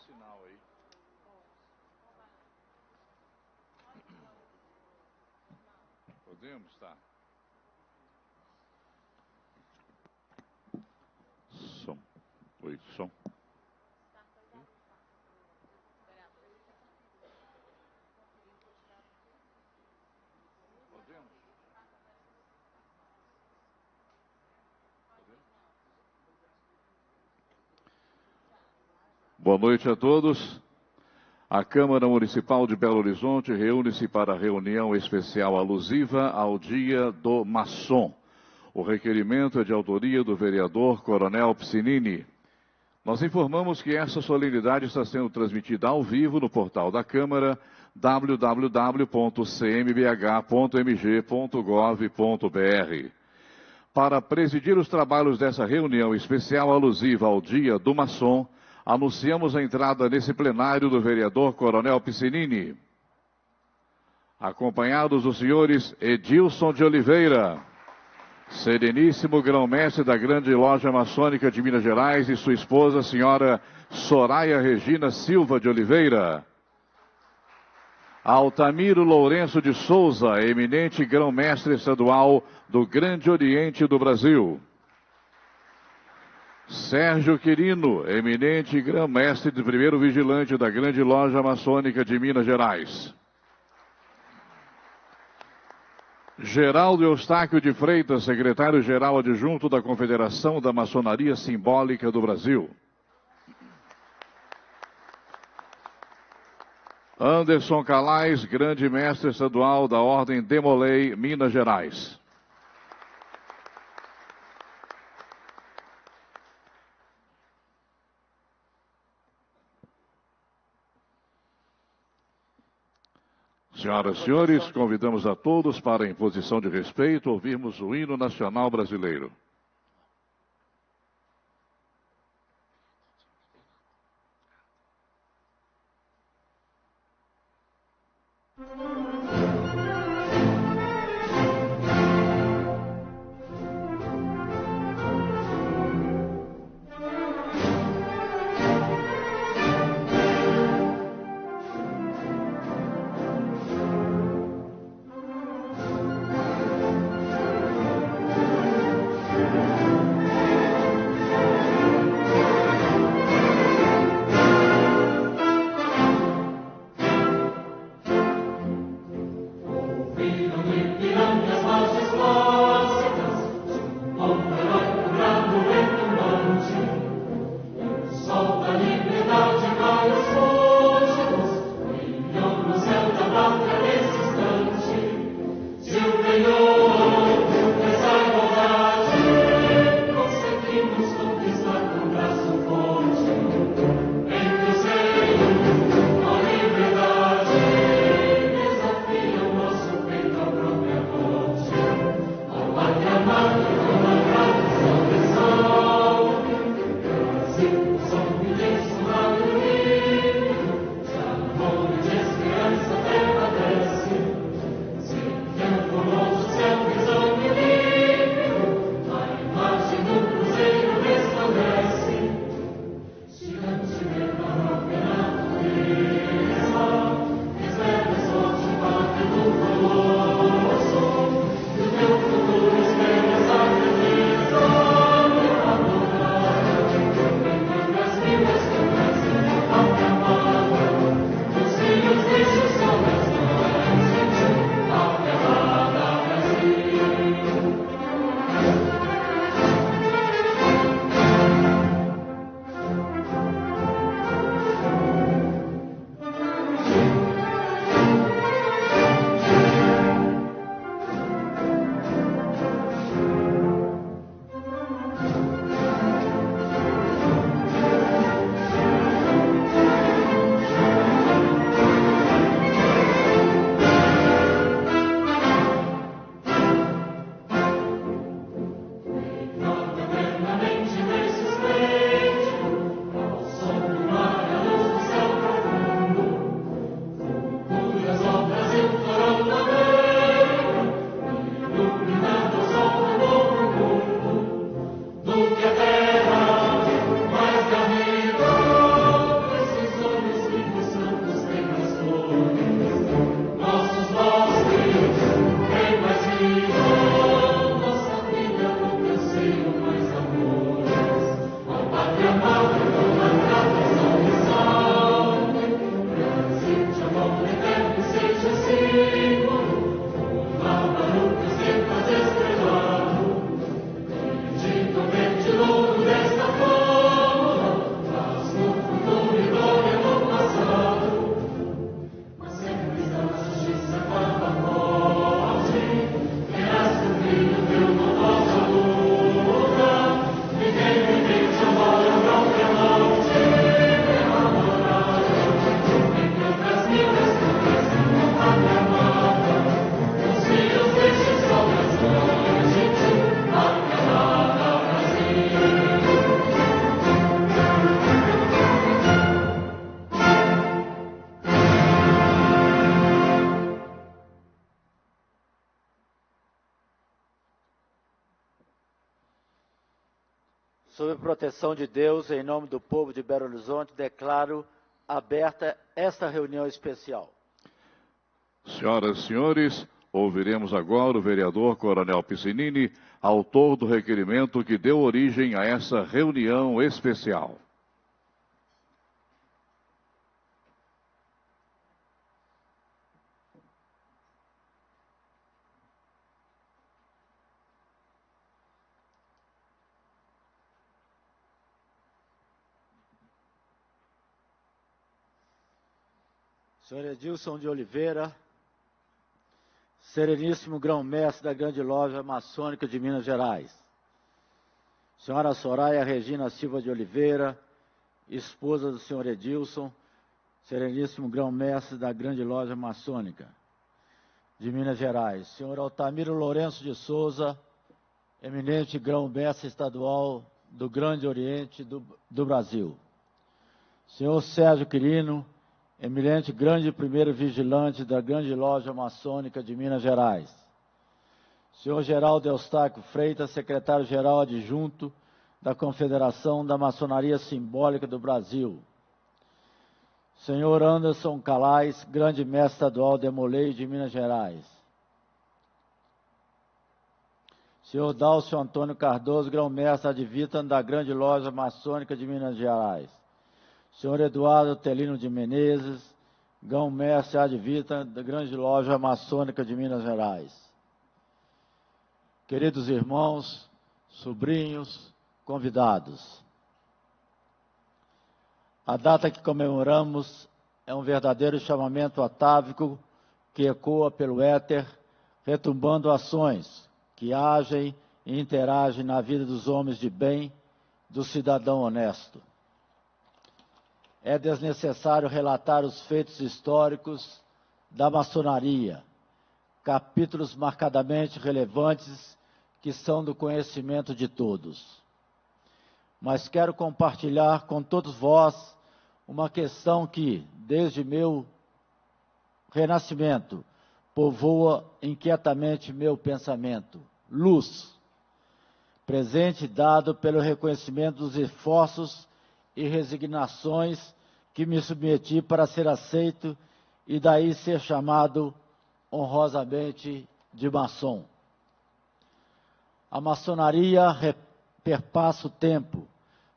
sinal aí. Podemos, tá? Som. Oi, som. Podemos? Boa noite a todos. A Câmara Municipal de Belo Horizonte reúne-se para a reunião especial alusiva ao Dia do Maçom. O requerimento é de autoria do vereador Coronel Piscinini. Nós informamos que essa solenidade está sendo transmitida ao vivo no portal da Câmara, www.cmbh.mg.gov.br. Para presidir os trabalhos dessa reunião especial alusiva ao Dia do Maçom, anunciamos a entrada nesse plenário do vereador Coronel Piscinini, acompanhados dos senhores Edilson de Oliveira, Sereníssimo Grão-Mestre da Grande Loja Maçônica de Minas Gerais e sua esposa, senhora Soraya Regina Silva de Oliveira, Altamiro Lourenço de Souza, eminente Grão-Mestre estadual do Grande Oriente do Brasil, Sérgio Quirino, eminente Grão-Mestre de primeiro vigilante da Grande Loja Maçônica de Minas Gerais, Geraldo Eustáquio de Freitas, secretário-geral adjunto da Confederação da Maçonaria Simbólica do Brasil, Anderson Calais, grande mestre estadual da Ordem Demolei, Minas Gerais, senhoras e senhores, convidamos a todos para, em posição de respeito, ouvirmos o hino nacional brasileiro. Sob a proteção de Deus, em nome do povo de Belo Horizonte, declaro aberta esta reunião especial. Senhoras e senhores, ouviremos agora o vereador Coronel Piscinini, autor do requerimento que deu origem a essa reunião especial. Senhor Edilson de Oliveira, Sereníssimo Grão-Mestre da Grande Loja Maçônica de Minas Gerais. Senhora Soraya Regina Silva de Oliveira, esposa do senhor Edilson, Sereníssimo Grão-Mestre da Grande Loja Maçônica de Minas Gerais. Senhor Altamiro Lourenço de Souza, eminente Grão-Mestre estadual do Grande Oriente do Brasil. Senhor Sérgio Quirino, eminente grande primeiro vigilante da Grande Loja Maçônica de Minas Gerais. Senhor Geraldo Eustáquio Freitas, secretário-geral adjunto da Confederação da Maçonaria Simbólica do Brasil. Senhor Anderson Calais, grande mestre estadual de Molei de Minas Gerais. Senhor Dálcio Antônio Cardoso, grão-mestre ad vitam da Grande Loja Maçônica de Minas Gerais. Senhor Eduardo Telino de Menezes, grão-mestre ad vitam da Grande Loja Maçônica de Minas Gerais. Queridos irmãos, sobrinhos, convidados, a data que comemoramos é um verdadeiro chamamento atávico que ecoa pelo éter, retumbando ações que agem e interagem na vida dos homens de bem, do cidadão honesto. É desnecessário relatar os feitos históricos da maçonaria, capítulos marcadamente relevantes que são do conhecimento de todos. Mas quero compartilhar com todos vós uma questão que, desde meu renascimento, povoa inquietamente meu pensamento: luz, presente dado pelo reconhecimento dos esforços e resignações que me submeti para ser aceito e daí ser chamado honrosamente de maçom. A maçonaria perpassa o tempo,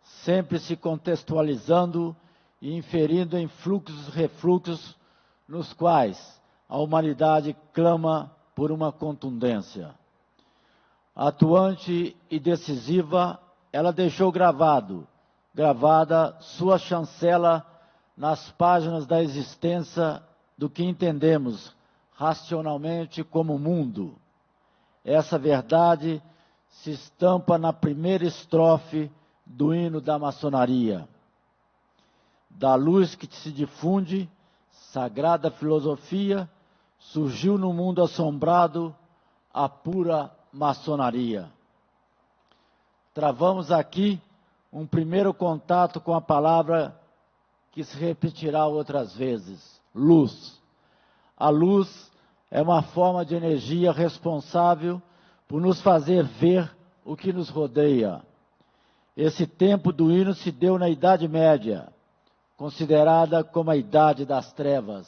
sempre se contextualizando e inferindo em fluxos e refluxos nos quais a humanidade clama por uma contundência. Atuante e decisiva, ela deixou gravada sua chancela nas páginas da existência do que entendemos racionalmente como mundo. Essa verdade se estampa na primeira estrofe do hino da maçonaria. Da luz que se difunde, sagrada filosofia, surgiu no mundo assombrado a pura maçonaria. Travamos aqui um primeiro contato com a palavra que se repetirá outras vezes: luz. A luz é uma forma de energia responsável por nos fazer ver o que nos rodeia. Esse tempo do hino se deu na Idade Média, considerada como a Idade das Trevas.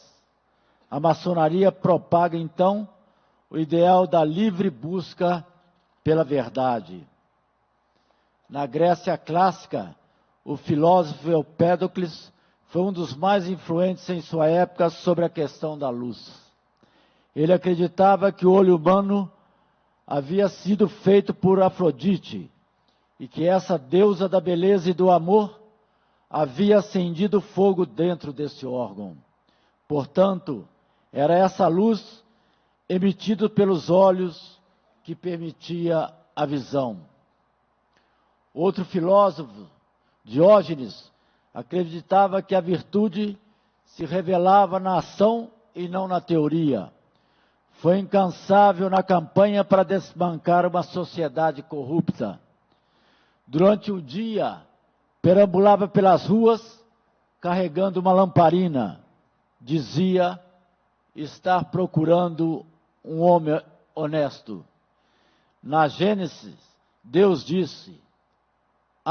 A maçonaria propaga, então, o ideal da livre busca pela verdade. Na Grécia clássica, o filósofo Empédocles foi um dos mais influentes em sua época sobre a questão da luz. Ele acreditava que o olho humano havia sido feito por Afrodite e que essa deusa da beleza e do amor havia acendido fogo dentro desse órgão. Portanto, era essa luz emitida pelos olhos que permitia a visão. Outro filósofo, Diógenes, acreditava que a virtude se revelava na ação e não na teoria. Foi incansável na campanha para desbancar uma sociedade corrupta. Durante o dia, perambulava pelas ruas carregando uma lamparina. Dizia estar procurando um homem honesto. Na Gênesis, Deus disse: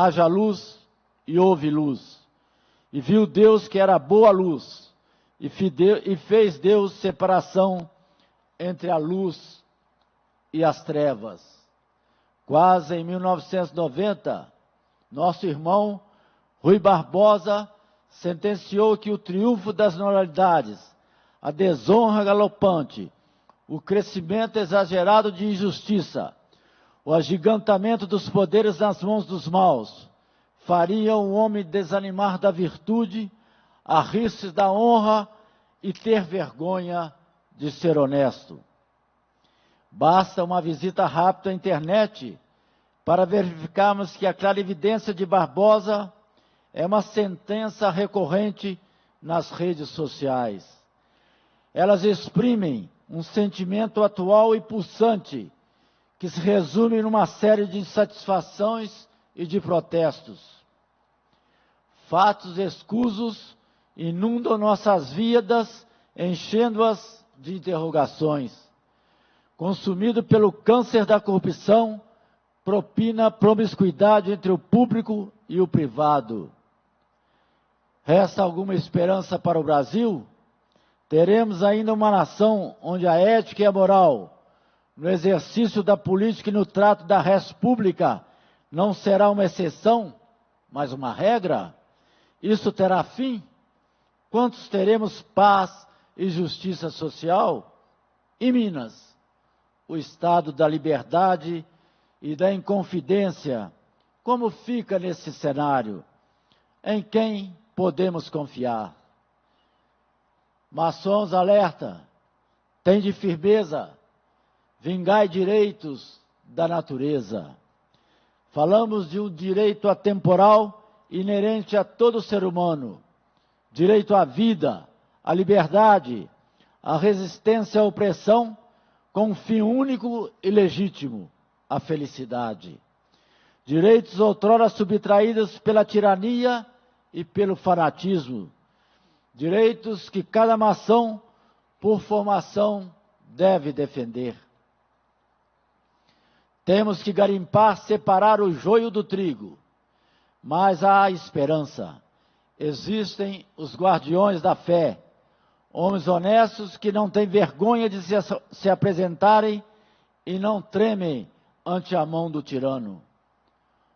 haja luz e houve luz. E viu Deus que era boa luz, e fez Deus separação entre a luz e as trevas. Quase em 1990, nosso irmão Rui Barbosa sentenciou que o triunfo das normalidades, a desonra galopante, o crescimento exagerado de injustiça, o agigantamento dos poderes nas mãos dos maus, faria o homem desanimar da virtude, arrir-se da honra e ter vergonha de ser honesto. Basta uma visita rápida à internet para verificarmos que a clarividência de Barbosa é uma sentença recorrente nas redes sociais. Elas exprimem um sentimento atual e pulsante, que se resume numa série de insatisfações e de protestos. Fatos escusos inundam nossas vidas, enchendo-as de interrogações. Consumido pelo câncer da corrupção, propina promiscuidade entre o público e o privado. Resta alguma esperança para o Brasil? Teremos ainda uma nação onde a ética e a moral, no exercício da política e no trato da res pública, não será uma exceção, mas uma regra? Isso terá fim? Quantos teremos paz e justiça social? Em Minas, o estado da liberdade e da inconfidência, como fica nesse cenário? Em quem podemos confiar? Maçons alerta, tende firmeza, vingai direitos da natureza. Falamos de um direito atemporal inerente a todo ser humano, direito à vida, à liberdade, à resistência à opressão, com um fim único e legítimo, a felicidade. Direitos outrora subtraídos pela tirania e pelo fanatismo. Direitos que cada nação, por formação, deve defender. Temos que garimpar, separar o joio do trigo. Mas há esperança. Existem os guardiões da fé, homens honestos que não têm vergonha de se apresentarem e não tremem ante a mão do tirano.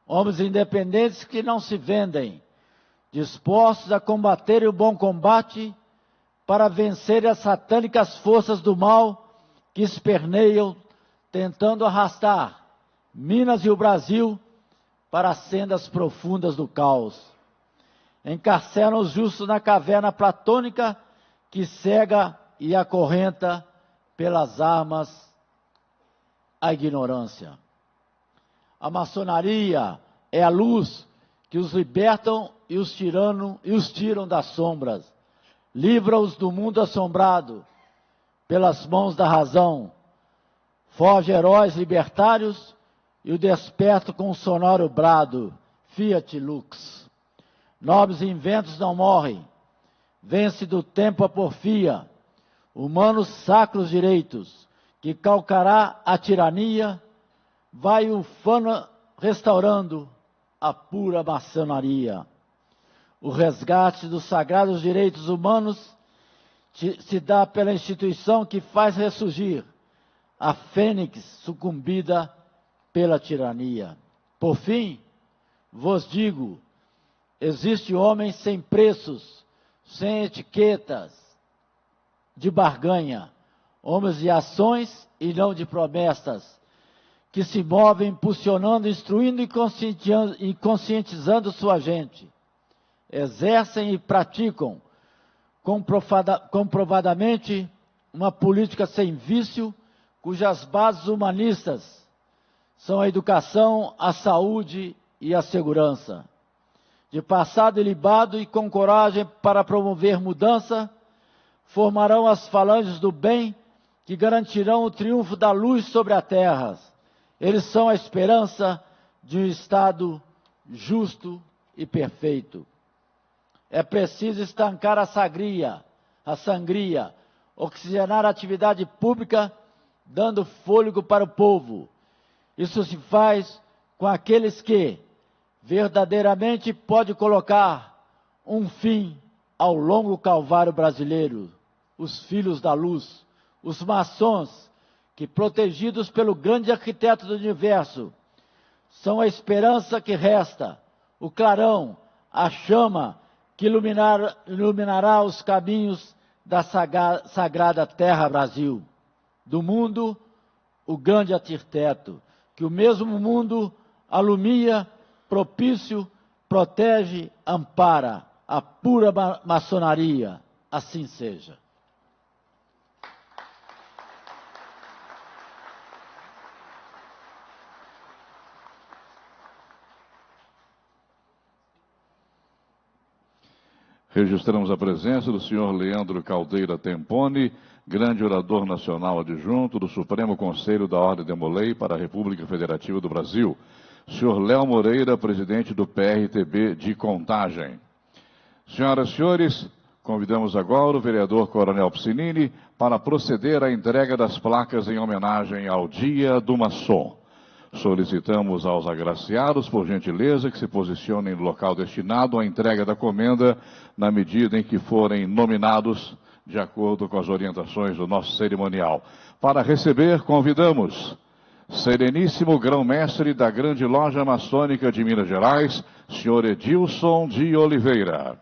Homens independentes que não se vendem, dispostos a combater o bom combate para vencer as satânicas forças do mal que esperneiam, tentando arrastar Minas e o Brasil para as sendas profundas do caos. Encarceram os justos na caverna platônica que cega e acorrenta pelas armas a ignorância. A maçonaria é a luz que os libertam e os tiram das sombras. Livra-os do mundo assombrado pelas mãos da razão. Foge heróis libertários e o desperta com um sonoro brado. Fiat Lux. Nobres inventos não morrem. Vence do tempo a porfia. Humanos sacros direitos, que calcará a tirania, vai ufana restaurando a pura maçonaria. O resgate dos sagrados direitos humanos se dá pela instituição que faz ressurgir a fênix sucumbida pela tirania. Por fim, vos digo, existe homem sem preços, sem etiquetas, de barganha, homens de ações e não de promessas, que se movem impulsionando, instruindo e conscientizando sua gente. Exercem e praticam comprovadamente uma política sem vício, cujas bases humanistas são a educação, a saúde e a segurança. De passado ilibado e com coragem para promover mudança, formarão as falanges do bem que garantirão o triunfo da luz sobre a terra. Eles são a esperança de um Estado justo e perfeito. É preciso estancar a sangria, oxigenar a atividade pública, dando fôlego para o povo. Isso se faz com aqueles que, verdadeiramente pode colocar um fim ao longo calvário brasileiro. Os filhos da luz, os maçons, que protegidos pelo grande arquiteto do universo, são a esperança que resta, o clarão, a chama que iluminará os caminhos da sagrada terra Brasil. Do mundo, o grande arquiteto, que o mesmo mundo alumia, propício, protege, ampara, a pura maçonaria. Assim seja. Registramos a presença do senhor Leandro Caldeira Temponi, grande orador nacional adjunto do Supremo Conselho da Ordem de Molay para a República Federativa do Brasil. Senhor Léo Moreira, presidente do PRTB de Contagem. Senhoras e senhores, convidamos agora o vereador Coronel Piscinini para proceder à entrega das placas em homenagem ao Dia do Maçom. Solicitamos aos agraciados, por gentileza, que se posicionem no local destinado à entrega da comenda, na medida em que forem nominados, de acordo com as orientações do nosso cerimonial. Para receber, convidamos Sereníssimo Grão-Mestre da Grande Loja Maçônica de Minas Gerais, senhor Edilson de Oliveira.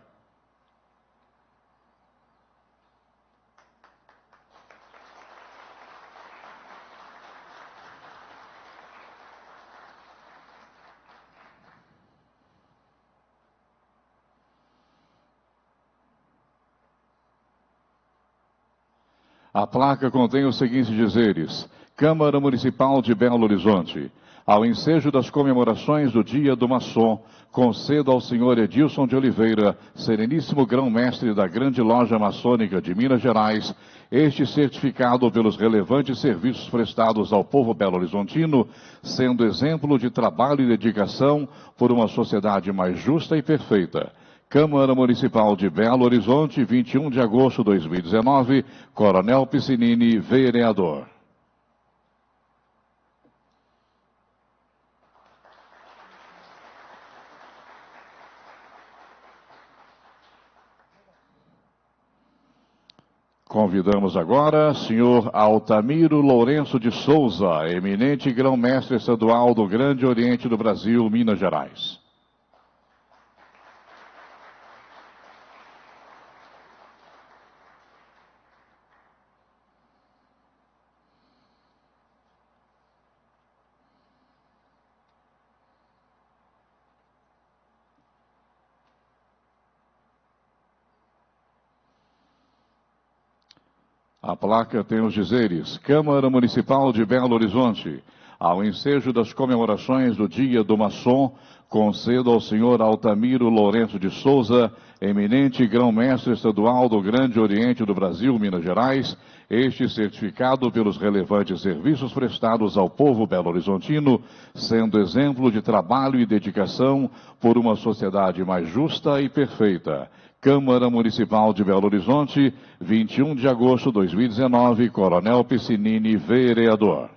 A placa contém os seguintes dizeres: Câmara Municipal de Belo Horizonte, ao ensejo das comemorações do Dia do Maçom, concedo ao senhor Edilson de Oliveira, Sereníssimo Grão-Mestre da Grande Loja Maçônica de Minas Gerais, este certificado pelos relevantes serviços prestados ao povo belo-horizontino, sendo exemplo de trabalho e dedicação por uma sociedade mais justa e perfeita. Câmara Municipal de Belo Horizonte, 21 de agosto de 2019, Coronel Piscinini, vereador. Convidamos agora senhor Altamiro Lourenço de Souza, eminente grão-mestre estadual do Grande Oriente do Brasil, Minas Gerais. A placa tem os dizeres: Câmara Municipal de Belo Horizonte, ao ensejo das comemorações do Dia do Maçom, concedo ao senhor Altamiro Lourenço de Souza, eminente grão-mestre estadual do Grande Oriente do Brasil, Minas Gerais, este certificado pelos relevantes serviços prestados ao povo belo-horizontino, sendo exemplo de trabalho e dedicação por uma sociedade mais justa e perfeita. Câmara Municipal de Belo Horizonte, 21 de agosto de 2019, Coronel Piscinini, vereador.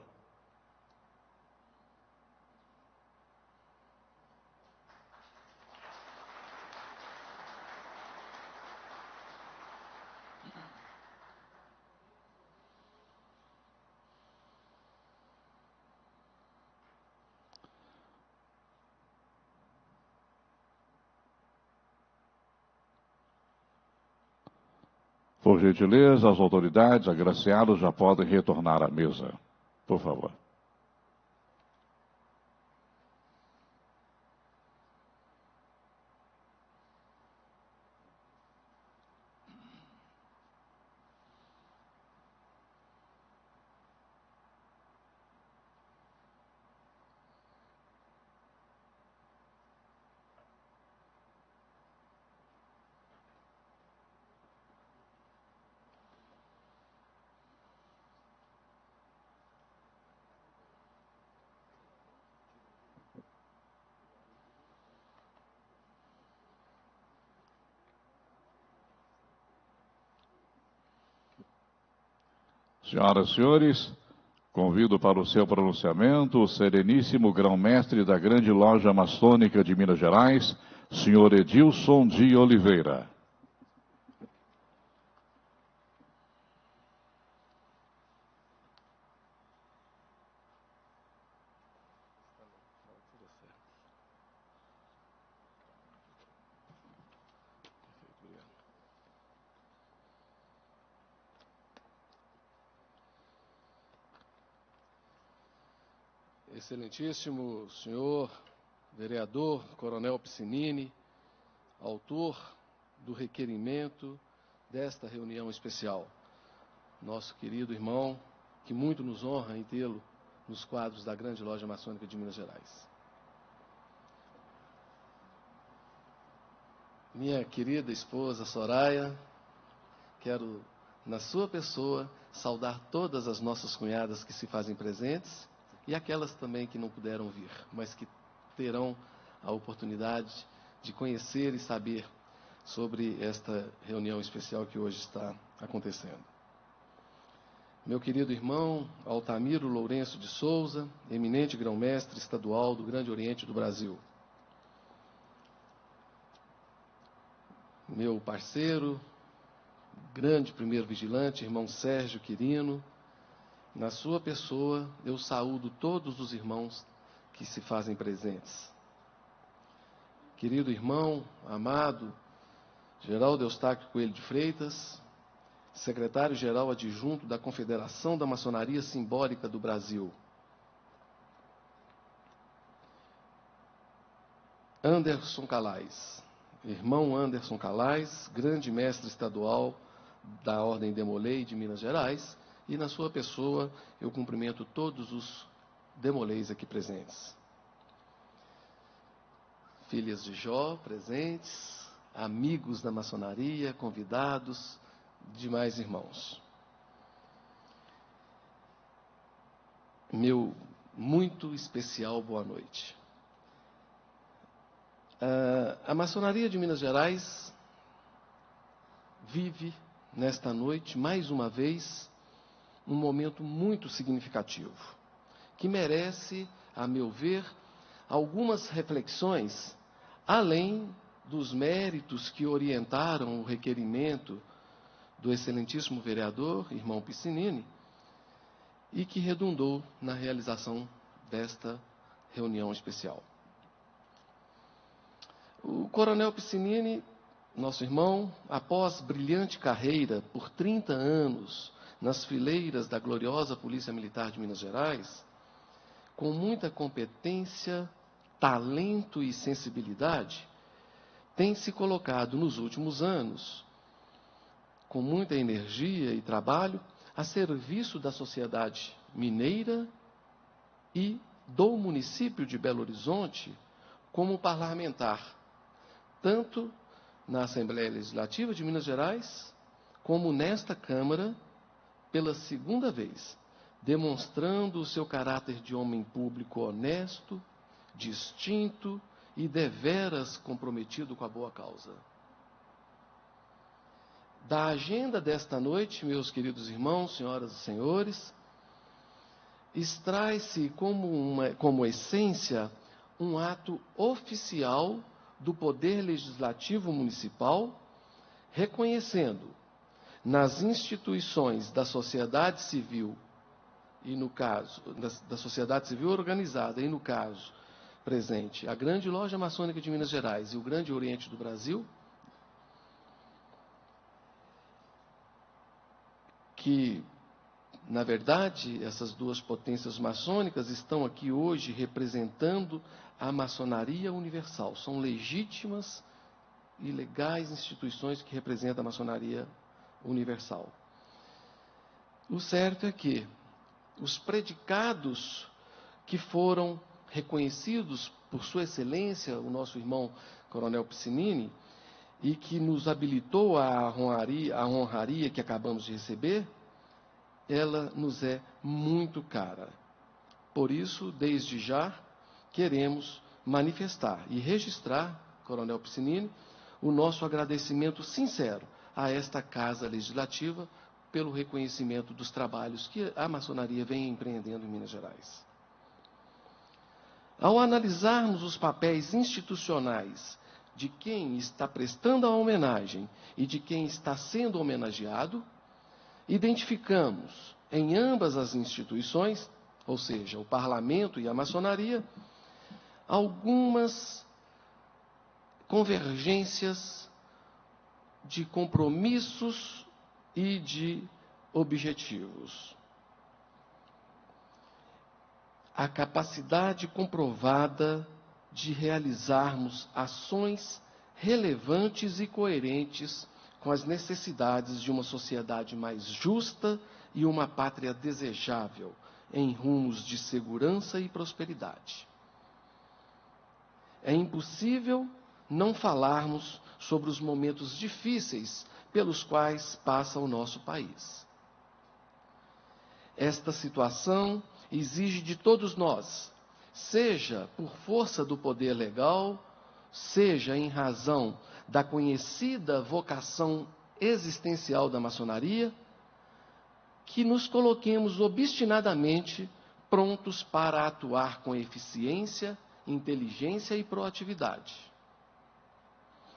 Por gentileza, as autoridades, agraciados, já podem retornar à mesa. Por favor. Senhoras e senhores, Convido para o seu pronunciamento o Sereníssimo Grão-Mestre da Grande Loja Maçônica de Minas Gerais, senhor Edilson de Oliveira. Excelentíssimo senhor vereador Coronel Piscinini, autor do requerimento desta reunião especial. Nosso querido irmão, que muito nos honra em tê-lo nos quadros da Grande Loja Maçônica de Minas Gerais. Minha querida esposa Soraya, quero, na sua pessoa, saudar todas as nossas cunhadas que se fazem presentes e aquelas também que não puderam vir, mas que terão a oportunidade de conhecer e saber sobre esta reunião especial que hoje está acontecendo. Meu querido irmão Altamiro Lourenço de Souza, eminente grão-mestre estadual do Grande Oriente do Brasil. Meu parceiro, grande primeiro vigilante, irmão Sérgio Quirino, na sua pessoa, eu saúdo todos os irmãos que se fazem presentes. Querido irmão, amado, Geraldo Eustáquio Coelho de Freitas, secretário-geral adjunto da Confederação da Maçonaria Simbólica do Brasil. Anderson Calais, irmão Anderson Calais, grande mestre estadual da Ordem Demolei de Minas Gerais, e na sua pessoa eu cumprimento todos os demoleis aqui presentes. Filhas de Jó presentes, amigos da maçonaria, convidados, demais irmãos. Meu muito especial boa noite. A maçonaria de Minas Gerais vive nesta noite, mais uma vez, um momento muito significativo, que merece, a meu ver, algumas reflexões, além dos méritos que orientaram o requerimento do excelentíssimo vereador, irmão Piscinini, e que redundou na realização desta reunião especial. O coronel Piscinini, nosso irmão, após brilhante carreira por 30 anos nas fileiras da gloriosa Polícia Militar de Minas Gerais, com muita competência, talento e sensibilidade, tem se colocado nos últimos anos, com muita energia e trabalho, a serviço da sociedade mineira e do município de Belo Horizonte como parlamentar, tanto na Assembleia Legislativa de Minas Gerais, como nesta Câmara, pela segunda vez, demonstrando o seu caráter de homem público honesto, distinto e deveras comprometido com a boa causa. Da agenda desta noite, meus queridos irmãos, senhoras e senhores, extrai-se como essência um ato oficial do Poder Legislativo Municipal, reconhecendo nas instituições da sociedade civil, e no caso, da sociedade civil organizada, e no caso presente, a Grande Loja Maçônica de Minas Gerais e o Grande Oriente do Brasil, que, na verdade, essas duas potências maçônicas estão aqui hoje representando a maçonaria universal. São legítimas e legais instituições que representam a maçonaria universal. O certo é que os predicados que foram reconhecidos por sua excelência, o nosso irmão Coronel Piscinini, e que nos habilitou a honraria que acabamos de receber, ela nos é muito cara. Por isso, desde já, queremos manifestar e registrar, Coronel Piscinini, o nosso agradecimento sincero a esta Casa Legislativa pelo reconhecimento dos trabalhos que a maçonaria vem empreendendo em Minas Gerais. Ao analisarmos os papéis institucionais de quem está prestando a homenagem e de quem está sendo homenageado, identificamos em ambas as instituições, ou seja, o parlamento e a maçonaria, algumas convergências de compromissos e de objetivos. A capacidade comprovada de realizarmos ações relevantes e coerentes com as necessidades de uma sociedade mais justa e uma pátria desejável em rumos de segurança e prosperidade. É impossível não falarmos sobre os momentos difíceis pelos quais passa o nosso país. Esta situação exige de todos nós, seja por força do poder legal, seja em razão da conhecida vocação existencial da maçonaria, que nos coloquemos obstinadamente prontos para atuar com eficiência, inteligência e proatividade.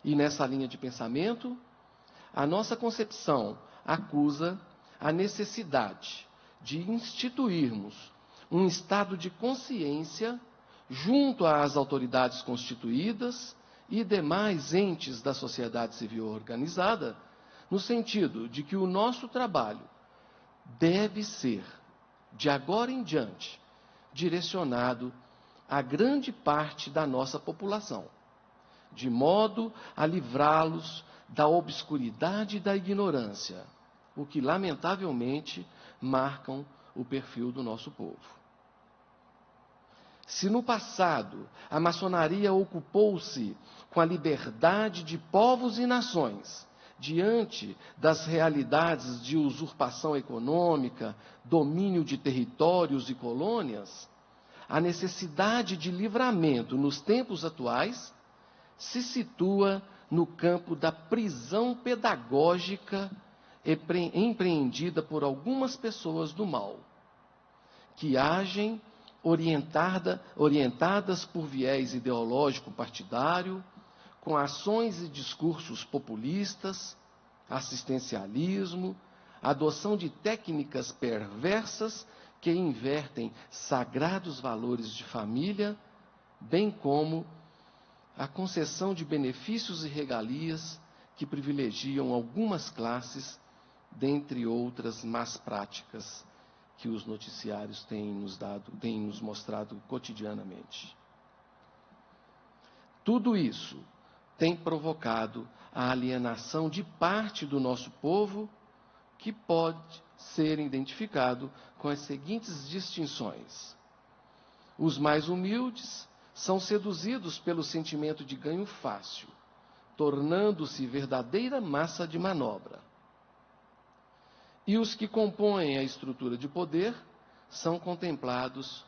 E nessa linha de pensamento, a nossa concepção acusa a necessidade de instituirmos um estado de consciência junto às autoridades constituídas e demais entes da sociedade civil organizada, no sentido de que o nosso trabalho deve ser, de agora em diante, direcionado a grande parte da nossa população, de modo a livrá-los da obscuridade e da ignorância, o que, lamentavelmente, marcam o perfil do nosso povo. Se no passado a maçonaria ocupou-se com a liberdade de povos e nações diante das realidades de usurpação econômica, domínio de territórios e colônias, a necessidade de livramento nos tempos atuais se situa no campo da prisão pedagógica empreendida por algumas pessoas do mal, que agem orientadas por viés ideológico partidário, com ações e discursos populistas, assistencialismo, adoção de técnicas perversas que invertem sagrados valores de família, bem como a concessão de benefícios e regalias que privilegiam algumas classes, dentre outras más práticas que os noticiários têm nos mostrado cotidianamente. Tudo isso tem provocado a alienação de parte do nosso povo, que pode ser identificado com as seguintes distinções. Os mais humildes são seduzidos pelo sentimento de ganho fácil, tornando-se verdadeira massa de manobra. E os que compõem a estrutura de poder são contemplados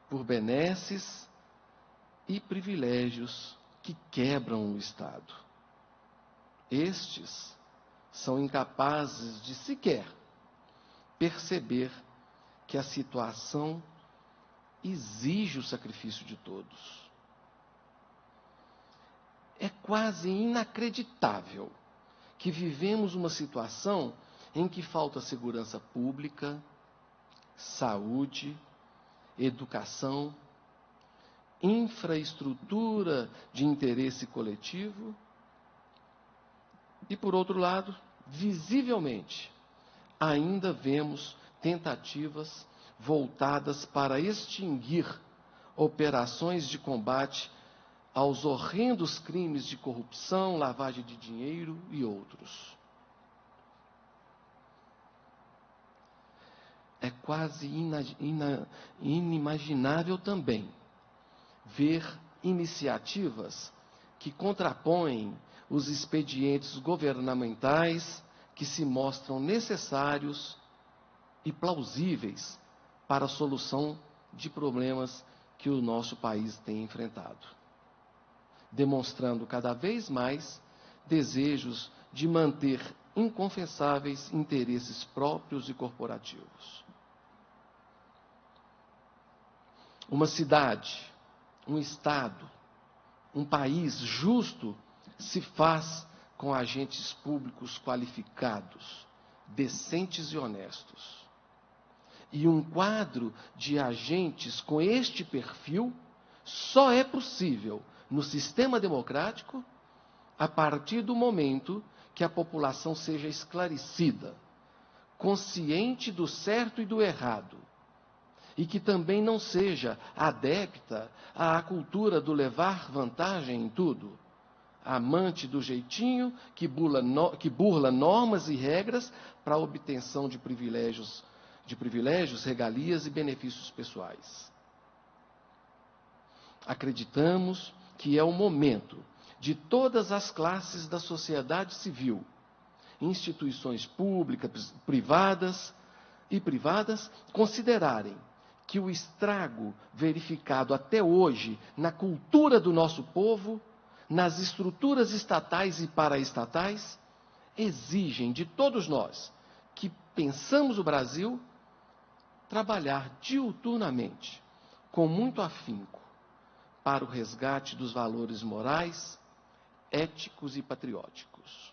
por benesses e privilégios que quebram o Estado. Estes são incapazes de sequer perceber que a situação exige o sacrifício de todos. É quase inacreditável que vivemos uma situação em que falta segurança pública, saúde, educação, infraestrutura de interesse coletivo e, por outro lado, visivelmente, ainda vemos tentativas voltadas para extinguir operações de combate aos horrendos crimes de corrupção, lavagem de dinheiro e outros. É quase inimaginável também ver iniciativas que contrapõem os expedientes governamentais que se mostram necessários e plausíveis para a solução de problemas que o nosso país tem enfrentado, demonstrando cada vez mais desejos de manter inconfessáveis interesses próprios e corporativos. Uma cidade, um Estado, um país justo se faz com agentes públicos qualificados, decentes e honestos. E um quadro de agentes com este perfil só é possível no sistema democrático a partir do momento que a população seja esclarecida, consciente do certo e do errado, e que também não seja adepta à cultura do levar vantagem em tudo, amante do jeitinho que burla normas e regras para a obtenção de privilégios, regalias e benefícios pessoais. Acreditamos que é o momento de todas as classes da sociedade civil, instituições públicas, privadas, considerarem que o estrago verificado até hoje na cultura do nosso povo, nas estruturas estatais e paraestatais, exigem de todos nós que pensamos o Brasil trabalhar diuturnamente, com muito afinco, para o resgate dos valores morais, éticos e patrióticos.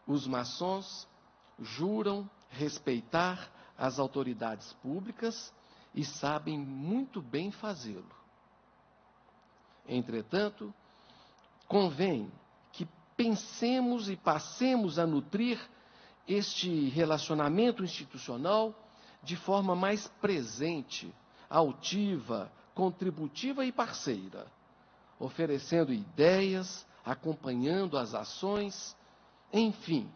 Os maçons juram respeitar as autoridades públicas e sabem muito bem fazê-lo. Entretanto, convém que pensemos e passemos a nutrir este relacionamento institucional de forma mais presente, altiva, contributiva e parceira, oferecendo ideias, acompanhando as ações, enfim,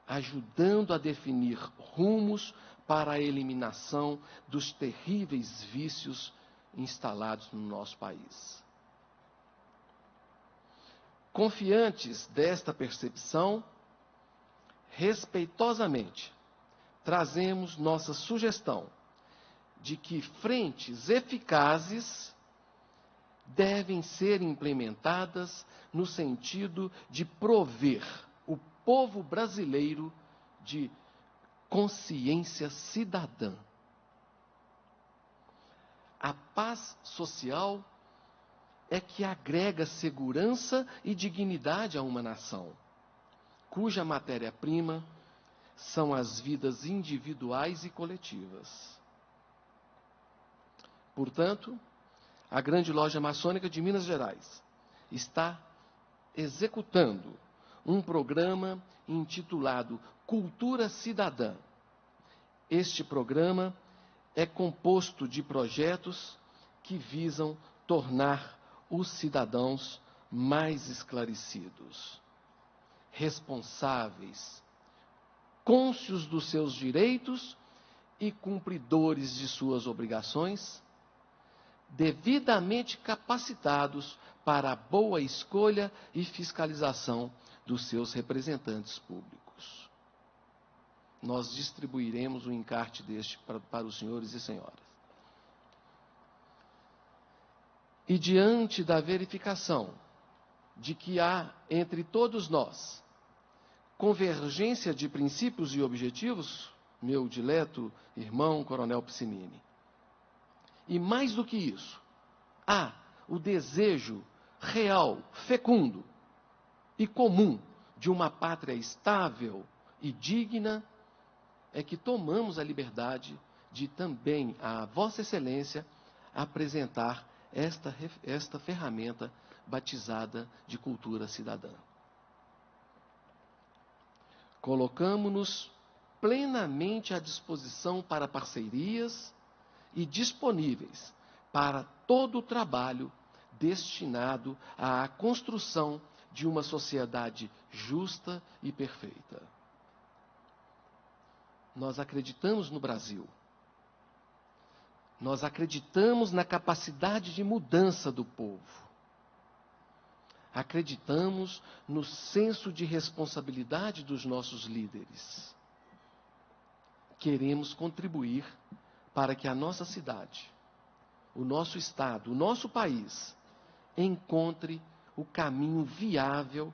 ajudando a definir rumos para a eliminação dos terríveis vícios instalados no nosso país. Confiantes desta percepção, respeitosamente, trazemos nossa sugestão de que frentes eficazes devem ser implementadas no sentido de prover o povo brasileiro de consciência cidadã. A paz social é que agrega segurança e dignidade a uma nação, cuja matéria-prima são as vidas individuais e coletivas. Portanto, a Grande Loja Maçônica de Minas Gerais está executando um programa intitulado Cultura Cidadã. Este programa é composto de projetos que visam tornar os cidadãos mais esclarecidos, responsáveis, cônscios dos seus direitos e cumpridores de suas obrigações, devidamente capacitados para a boa escolha e fiscalização dos seus representantes públicos. Nós distribuiremos o encarte deste para os senhores e senhoras. E diante da verificação de que há entre todos nós convergência de princípios e objetivos, meu dileto irmão Coronel Piscinini, e mais do que isso, há o desejo real, fecundo e comum de uma pátria estável e digna, é que tomamos a liberdade de também a Vossa Excelência apresentar esta ferramenta batizada de cultura cidadã. Colocamo-nos plenamente à disposição para parcerias e disponíveis para todo o trabalho destinado à construção de uma sociedade justa e perfeita. Nós acreditamos no Brasil. Nós acreditamos na capacidade de mudança do povo. Acreditamos no senso de responsabilidade dos nossos líderes. Queremos contribuir para que a nossa cidade, o nosso estado, o nosso país, encontre o caminho viável,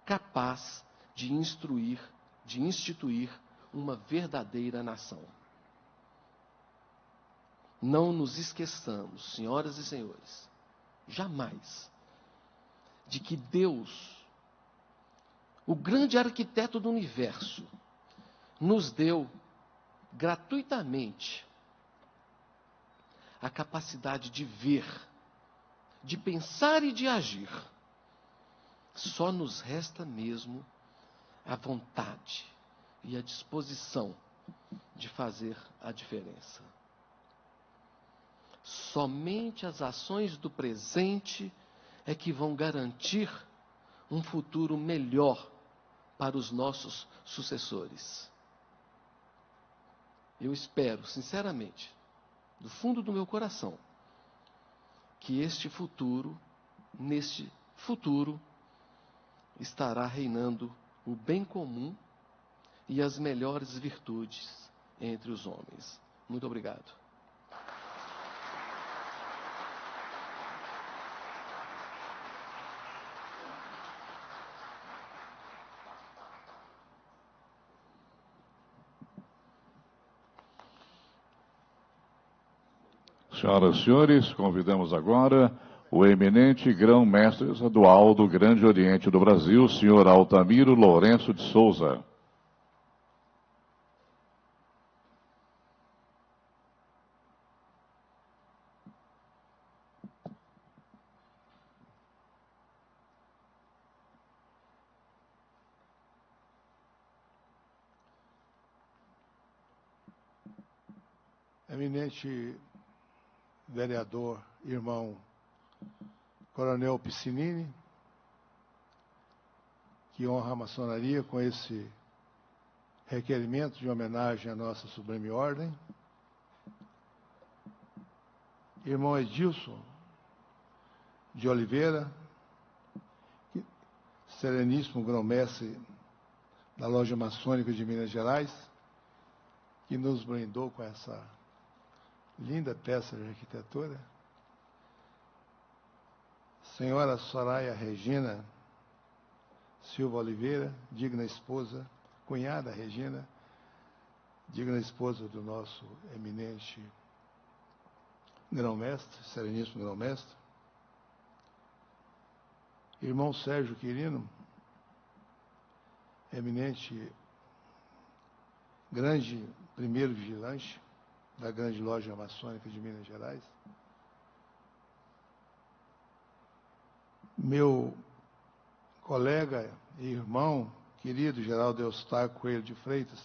capaz de instituir uma verdadeira nação. Não nos esqueçamos, senhoras e senhores, jamais, de que Deus, o grande arquiteto do universo, nos deu gratuitamente a capacidade de ver, de pensar e de agir. Só nos resta mesmo a vontade e a disposição de fazer a diferença. Somente as ações do presente é que vão garantir um futuro melhor para os nossos sucessores. Eu espero, sinceramente, do fundo do meu coração, que neste futuro, estará reinando o bem comum e as melhores virtudes entre os homens. Muito obrigado. Senhoras e senhores, convidamos agora o eminente grão-mestre estadual do Grande Oriente do Brasil, senhor Altamiro Lourenço de Souza. Eminente vereador, irmão Coronel Piscinini, que honra a maçonaria com esse requerimento de homenagem à nossa Sublime Ordem. Irmão Edilson de Oliveira, sereníssimo grão-mestre da Loja Maçônica de Minas Gerais, que nos brindou com essa linda peça de arquitetura. Senhora Soraya Regina Silva Oliveira, digna esposa, cunhada Regina, digna esposa do nosso eminente grão-mestre, sereníssimo grão-mestre. Irmão Sérgio Quirino, eminente, grande primeiro vigilante da grande loja maçônica de Minas Gerais. Meu colega e irmão, querido Geraldo Eustáquio Coelho de Freitas,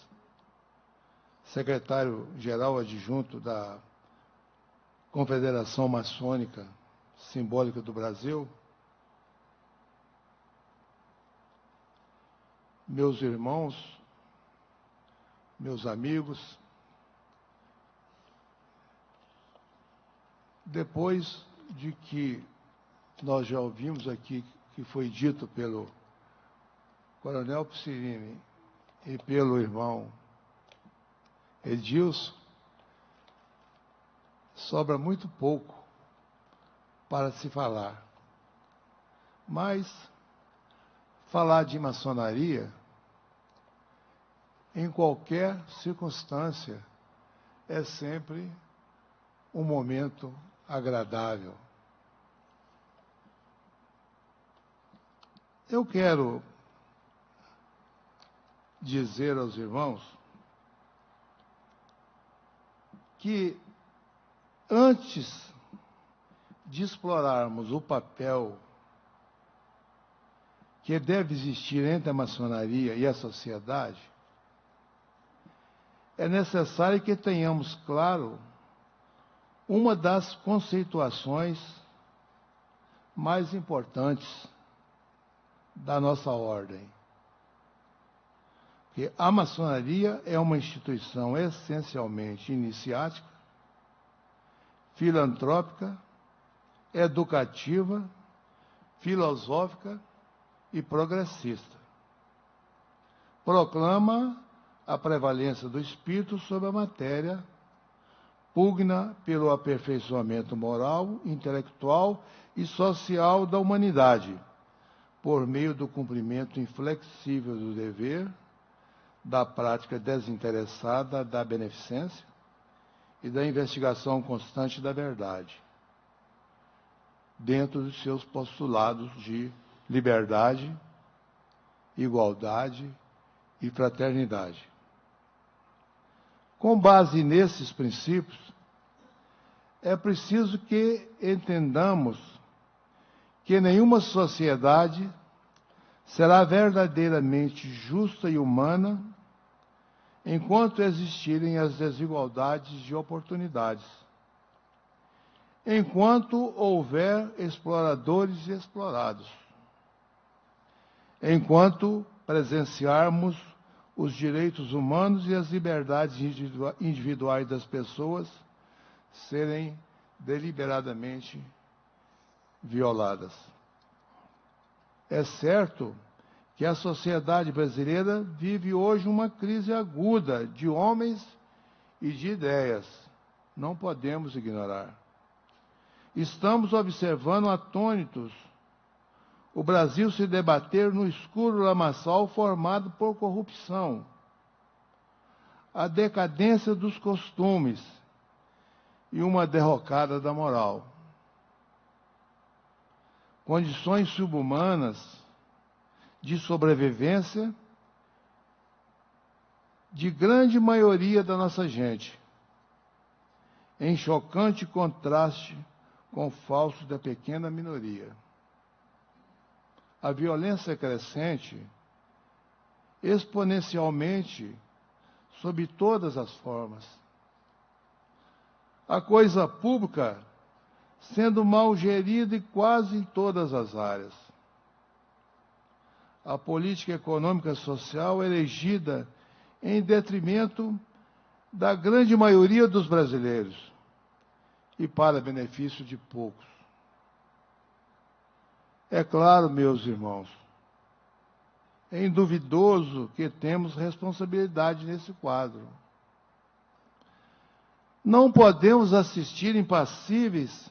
secretário-geral adjunto da Confederação Maçônica Simbólica do Brasil. Meus irmãos, meus amigos, depois de que nós já ouvimos aqui que foi dito pelo Coronel Piscinini e pelo irmão Edilson, sobra muito pouco para se falar. Mas falar de maçonaria, em qualquer circunstância, é sempre um momento agradável. Eu quero dizer aos irmãos que antes de explorarmos o papel que deve existir entre a maçonaria e a sociedade, é necessário que tenhamos claro uma das conceituações mais importantes da nossa ordem. Porque a maçonaria é uma instituição essencialmente iniciática, filantrópica, educativa, filosófica e progressista. Proclama a prevalência do espírito sobre a matéria, pugna pelo aperfeiçoamento moral, intelectual e social da humanidade, por meio do cumprimento inflexível do dever, da prática desinteressada da beneficência e da investigação constante da verdade, dentro dos seus postulados de liberdade, igualdade e fraternidade. Com base nesses princípios, é preciso que entendamos que nenhuma sociedade será verdadeiramente justa e humana enquanto existirem as desigualdades de oportunidades, enquanto houver exploradores e explorados, enquanto presenciarmos os direitos humanos e as liberdades individuais das pessoas serem deliberadamente violadas. É certo que a sociedade brasileira vive hoje uma crise aguda de homens e de ideias. Não podemos ignorar. Estamos observando atônitos o Brasil se debater no escuro lamaçal formado por corrupção, a decadência dos costumes e uma derrocada da moral. Condições subhumanas de sobrevivência de grande maioria da nossa gente, em chocante contraste com o falso da pequena minoria. A violência crescente, exponencialmente, sob todas as formas. A coisa pública sendo mal gerida em quase todas as áreas. A política econômica e social erigida em detrimento da grande maioria dos brasileiros e para benefício de poucos. É claro, meus irmãos, é induvidoso que temos responsabilidade nesse quadro. Não podemos assistir impassíveis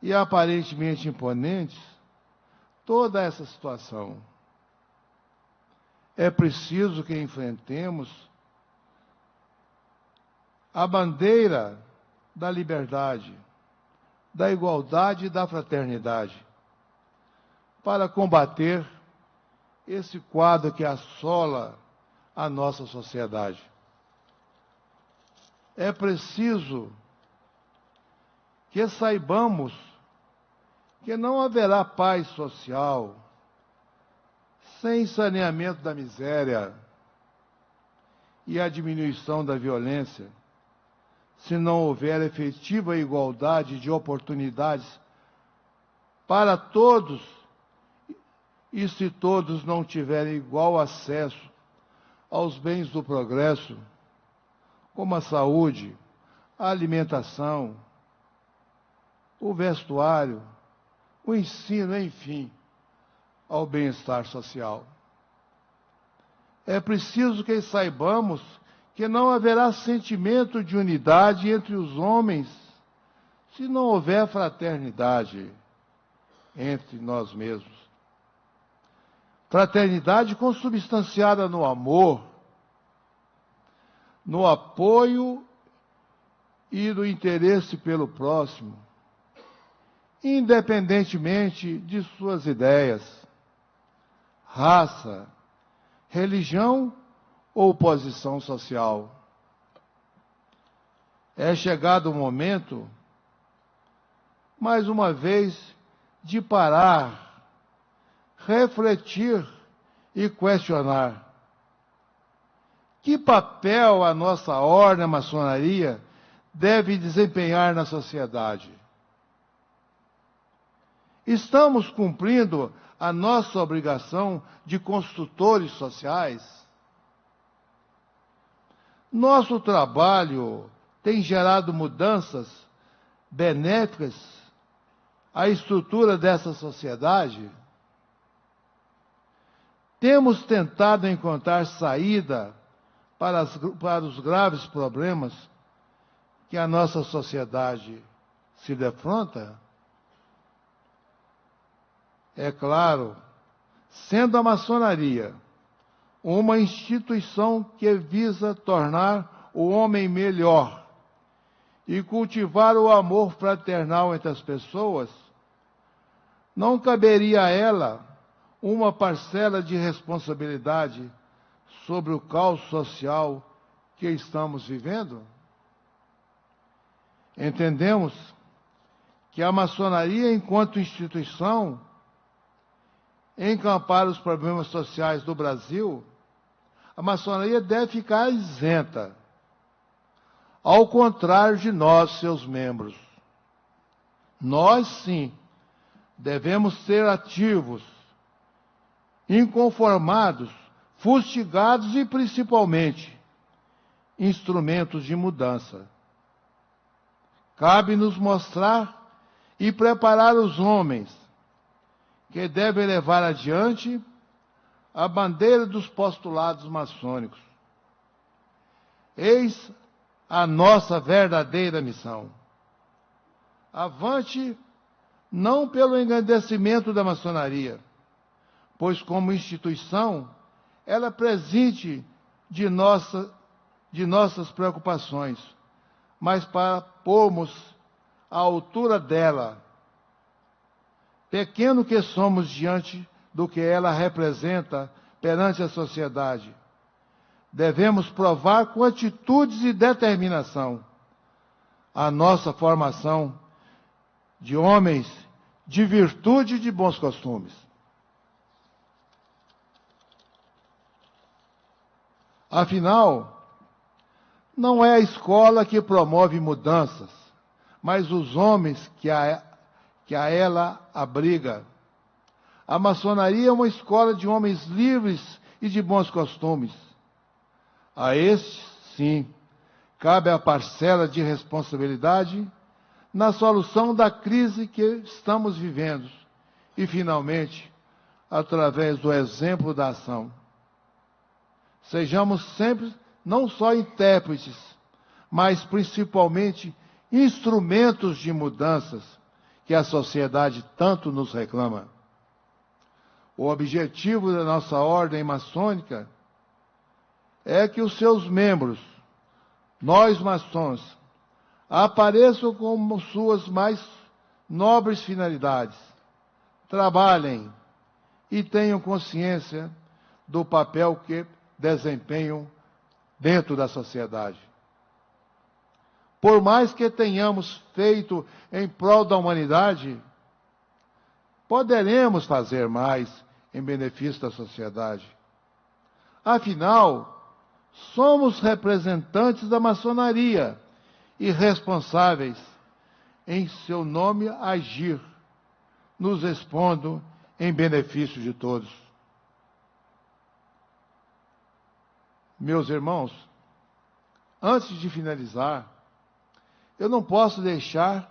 e aparentemente imponentes toda essa situação. É preciso que enfrentemos a bandeira da liberdade, da igualdade e da fraternidade, para combater esse quadro que assola a nossa sociedade. É preciso que saibamos que não haverá paz social sem saneamento da miséria e a diminuição da violência, se não houver efetiva igualdade de oportunidades para todos e se todos não tiverem igual acesso aos bens do progresso, como a saúde, a alimentação, o vestuário, o ensino, enfim, ao bem-estar social. É preciso que saibamos que não haverá sentimento de unidade entre os homens se não houver fraternidade entre nós mesmos. Fraternidade consubstanciada no amor, no apoio e no interesse pelo próximo, independentemente de suas ideias, raça, religião ou posição social. É chegado o momento, mais uma vez, de parar, refletir e questionar. Que papel a nossa ordem, a maçonaria, deve desempenhar na sociedade? Estamos cumprindo a nossa obrigação de construtores sociais? Nosso trabalho tem gerado mudanças benéficas à estrutura dessa sociedade? Temos tentado encontrar saída para os graves problemas que a nossa sociedade se defronta? É claro, sendo a maçonaria uma instituição que visa tornar o homem melhor e cultivar o amor fraternal entre as pessoas, não caberia a ela uma parcela de responsabilidade sobre o caos social que estamos vivendo? Entendemos que a maçonaria, enquanto instituição, encampar os problemas sociais do Brasil, a maçonaria deve ficar isenta, ao contrário de nós, seus membros. Nós, sim, devemos ser ativos, inconformados, fustigados e, principalmente, instrumentos de mudança. Cabe-nos mostrar e preparar os homens que devem levar adiante a bandeira dos postulados maçônicos. Eis a nossa verdadeira missão. Avante não pelo engrandecimento da maçonaria, pois como instituição, ela é presente de nossas preocupações, mas para pormos à altura dela. Pequeno que somos diante do que ela representa perante a sociedade, devemos provar com atitudes e determinação a nossa formação de homens de virtude e de bons costumes. Afinal, não é a escola que promove mudanças, mas os homens que a ela abriga. A maçonaria é uma escola de homens livres e de bons costumes. A estes, sim, cabe a parcela de responsabilidade na solução da crise que estamos vivendo e, finalmente, através do exemplo da ação. Sejamos sempre não só intérpretes, mas principalmente instrumentos de mudanças que a sociedade tanto nos reclama. O objetivo da nossa ordem maçônica é que os seus membros, nós maçons, apareçam como suas mais nobres finalidades, trabalhem e tenham consciência do papel que desempenham dentro da sociedade. Por mais que tenhamos feito em prol da humanidade, poderemos fazer mais em benefício da sociedade. Afinal, somos representantes da maçonaria e responsáveis em seu nome agir, nos expondo em benefício de todos. Meus irmãos, antes de finalizar, eu não posso deixar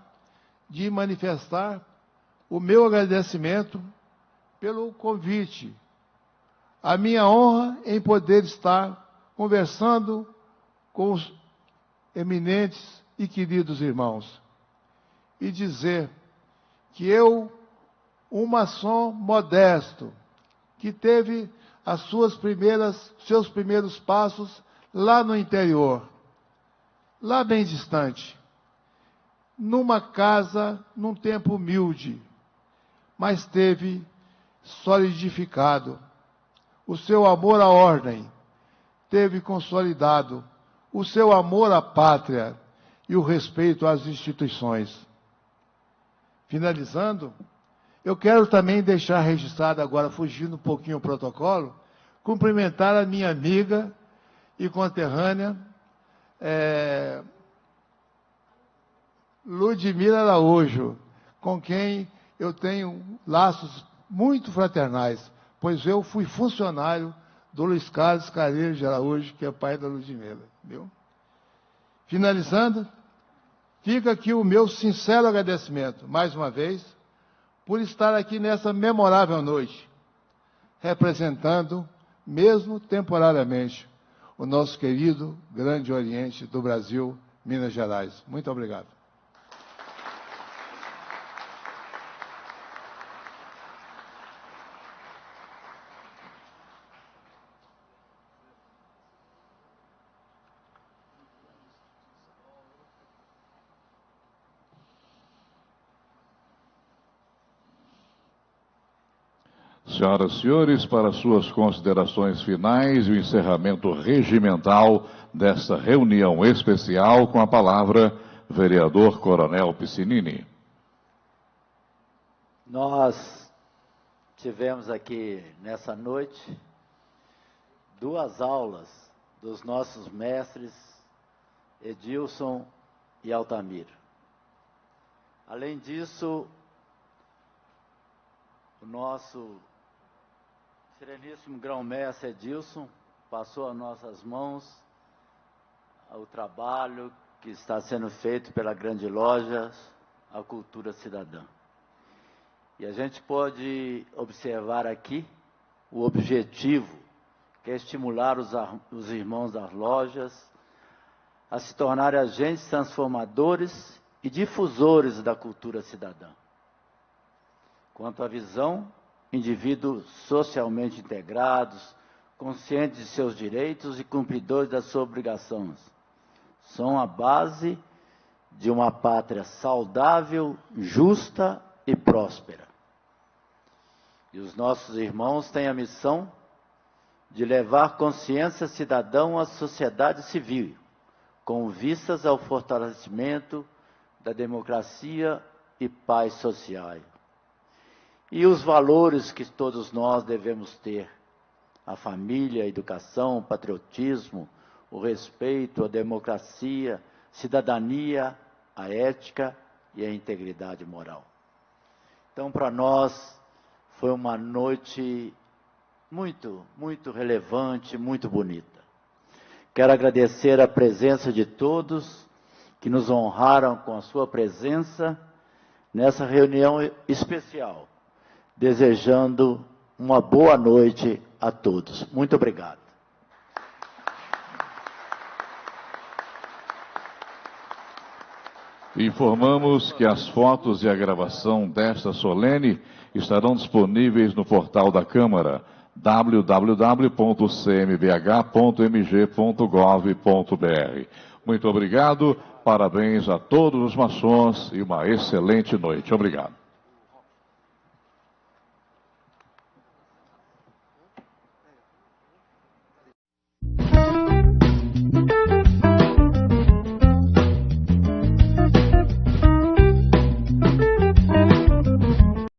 de manifestar o meu agradecimento pelo convite, a minha honra em poder estar conversando com os eminentes e queridos irmãos e dizer que eu, um maçom modesto, que teve seus primeiros passos lá no interior, lá bem distante, numa casa, num tempo humilde, mas teve solidificado o seu amor à ordem, teve consolidado o seu amor à pátria e o respeito às instituições. Finalizando, eu quero também deixar registrado agora, fugindo um pouquinho o protocolo, cumprimentar a minha amiga e conterrânea, Ludmila Araújo, com quem eu tenho laços muito fraternais, pois eu fui funcionário do Luiz Carlos Careiro de Araújo, que é pai da Ludmila. Viu? Finalizando, fica aqui o meu sincero agradecimento, mais uma vez, por estar aqui nessa memorável noite, representando, mesmo temporariamente, o nosso querido Grande Oriente do Brasil, Minas Gerais. Muito obrigado. Senhoras e senhores, para suas considerações finais e o encerramento regimental desta reunião especial, com a palavra, vereador Coronel Piscinini. Nós tivemos aqui nessa noite 2 aulas dos nossos mestres Edilson e Altamir. Além disso, o nosso sereníssimo grão-mestre Edilson passou às nossas mãos o trabalho que está sendo feito pela Grande Loja, a Cultura Cidadã. E a gente pode observar aqui o objetivo, que é estimular os irmãos das lojas a se tornarem agentes transformadores e difusores da cultura cidadã. Quanto à visão, indivíduos socialmente integrados, conscientes de seus direitos e cumpridores das suas obrigações, são a base de uma pátria saudável, justa e próspera. E os nossos irmãos têm a missão de levar consciência cidadã à sociedade civil, com vistas ao fortalecimento da democracia e paz social. E os valores que todos nós devemos ter: a família, a educação, o patriotismo, o respeito, a democracia, cidadania, a ética e a integridade moral. Então, para nós, foi uma noite muito, muito relevante, muito bonita. Quero agradecer a presença de todos que nos honraram com a sua presença nessa reunião especial, desejando uma boa noite a todos. Muito obrigado. Informamos que as fotos e a gravação desta solene estarão disponíveis no portal da Câmara, www.cmbh.mg.gov.br. Muito obrigado, parabéns a todos os maçons e uma excelente noite. Obrigado.